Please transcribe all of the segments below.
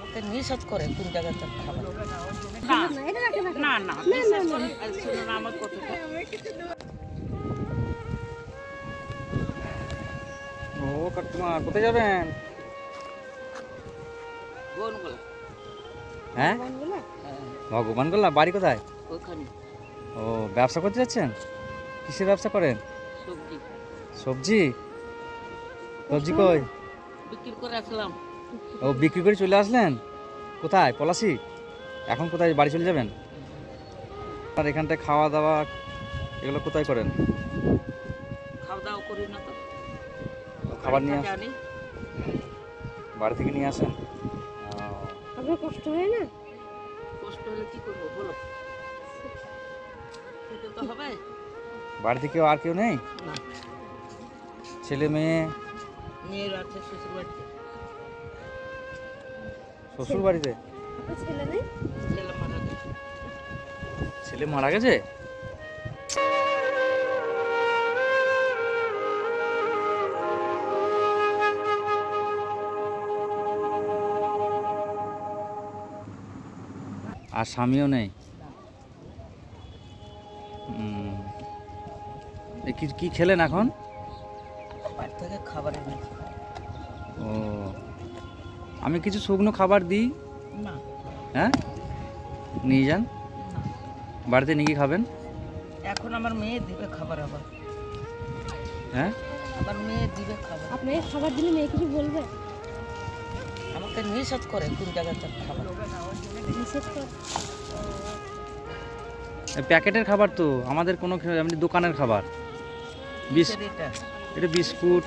আমাকে নিষেধ করে কোন জায়গাতে খাবার না না বিশ্বাস করে শুনুন আমার কথাটা। ও কাকিমা কোথায় যাবেন? বোনগুলো হ্যাঁ ভগবান গোল্লা, বাড়ি কোথায়? ওখানে ও ব্যবসা করতে যাচ্ছেন? কিসের ব্যবসা করেন? সবজি সবজি? সবজি কই বিক্রি করে আসলাম। ও বিক্রি করে চলে আসলেন? কোথায়? পলাশি? এখন কোথায় বাড়ি চলে যাবেন? আর এখানটায় খাওয়া দাওয়া এগুলো কোথায় করেন? খাওয়া দাওয়া করি না তো, খাবার নিয়ে জানি বাড়ি থেকে নিয়ে আসেন? আপনার কষ্ট হয় না? কষ্ট হলে কি করবো বলো, খেতে তো হবে। বাড়িতে কেউ আর কেউ নেই? না, ছেলে মেয়ে? মেয়ের আছে শ্বশুর বাড়িতে। শ্বশুর বাড়িতে? আপনার ছেলে নেই? ছেলে মারা গেছে। ছেলে মারা গেছে? আর স্বামীও নেই? কি খেলেন এখন? বাড়ি থেকে খাবার এনেছি। ও আমি কিছু শুকনো খাবার দিই। না হ্যাঁ নিয়ে যান, না, বাড়িতে নিয়ে গিয়ে খাবেন। এখন আমার মেয়ে দিবে খাবার, আবার হ্যাঁ আমার মেয়ে দিবে খাবার। আপনি খাবার দিলে মেয়ে কিছু বলবে? আমাকে নিষেধ করে কোন জায়গাতে খাবার। নিষেধ করে? প্যাকেটের খাবার তো, আমাদের কোনো এমনি দোকানের খাবার। এটা এটা বিস্কুট,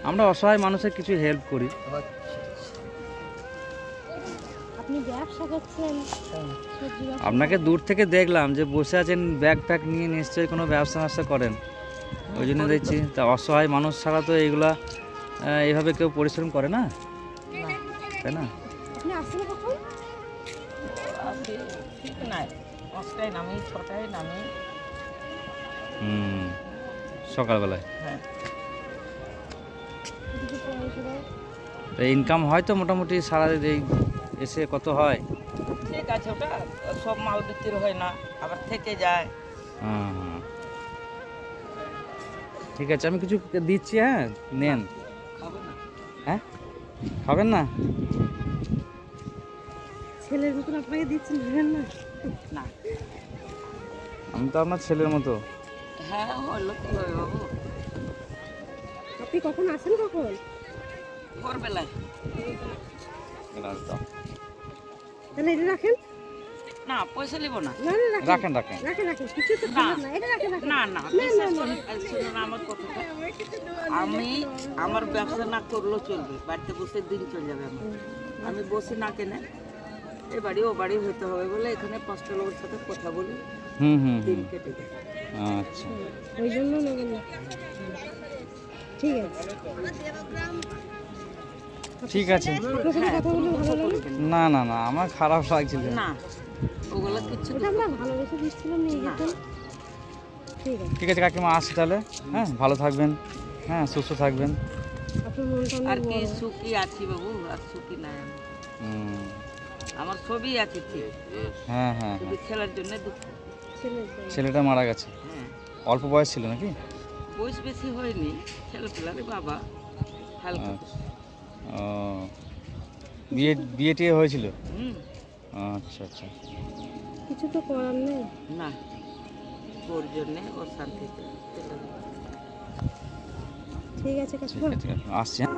আমরা অসহায় মানুষের কিছু হেল্প করি। আপনি ব্যবসা করছেন সবজি ব্যবসা? আপনাকে দূর থেকে দেখলাম যে বসে আছেন ব্যাগ প্যাক নিয়ে, নিশ্চয়ই কোনো ব্যবসা করেন, ওই জন্য দেখছি। তা অসহায় মানুষ ছাড়া তো এইগুলা এইভাবে কেউ পরিশ্রম করে না, তাই না? আপনি আসছেন কখন? ঠিক নাই, 5টায় নামি, 6টায় নামি। সকালবেলায়? হ্যাঁ, এদিকে পড়াশোনা? তো ইনকাম হয় তো মোটামুটি সারা এই এসে কত হয়? ঠিক আছে, ওটা সব মাল বিক্রি হয় না, আবার থেকে যায়। হ্যাঁ ঠিক আছে, আমি কিছু দিচ্ছি, হ্যাঁ নেন। খাবে না? হ্যাঁ খাবেন না? ছেলের মতন আপনাকে দিচ্ছেন, ধরেন না? না। আমি তো আপনার ছেলের মতো। হ্যাঁ হলো কি হবে বাবু, আপনি কখন আসেন কখন? ভোরবেলায়। তাহলে এটা রাখেন। না, পয়সা নিব না। না না রাখেন রাখেন। রাখেন রাখেন, কিছু তো খাবেন না, এটা রাখেন রাখেন। না না, বিশ্বাস করে শুনুন আমার কথাটা। আমি আমার ব্যবসা না করলেও চলবে, বাড়িতে বসে দিন চলে যাবে আমার। আমি বসে না কেনে এ বাড়ি ও বাড়ি হতে হবে বলে এখানে 5টা লোকের সাথে কথা বলি, দিন কেটে যায়। আচ্ছা ওই জন্য নেবেন না। ঠিক আছে, ঠিক আছে। আপনার সাথে কথা বলে ভালো লাগলো। না না না, আমার খারাপ লাগছিল। না, ওগুলো কিচ্ছু ওটা আমরা ভালোবেসে দিচ্ছিলাম, নিয়ে যেতেন। ঠিক আছে, ঠিক আছে কাকিমা, আসি তাহলে। হ্যাঁ ভালো থাকবেন, হ্যাঁ সুস্থ থাকবেন। আপনার মনটা আর অনেক কি বড়। সুখী আছি বাবু, আর সুখী নাই আমি। হুম, আমার সবই আছে ঠিক, হ্যাঁ হ্যাঁ শুধু হ্যাঁ। খেলার জন্য দুঃখ। ছেলের জন্য। ছেলেটা মারা গেছে, হ্যাঁ, অল্প বয়স ছিল নাকি? বয়স বেশি হয়নি, ছেলে পেলারে বাবা হালকা। আচ্ছা। ও বিয়ে টিয়ে হয়েছিল? হুম, আচ্ছা আচ্ছা। কিছু তো করার নেই। না, ওর জন্যে ওর শান্তিতে চলে যাবে। ঠিক আছে ঠিক কাকিমা। আছে আসছি, হ্যাঁ।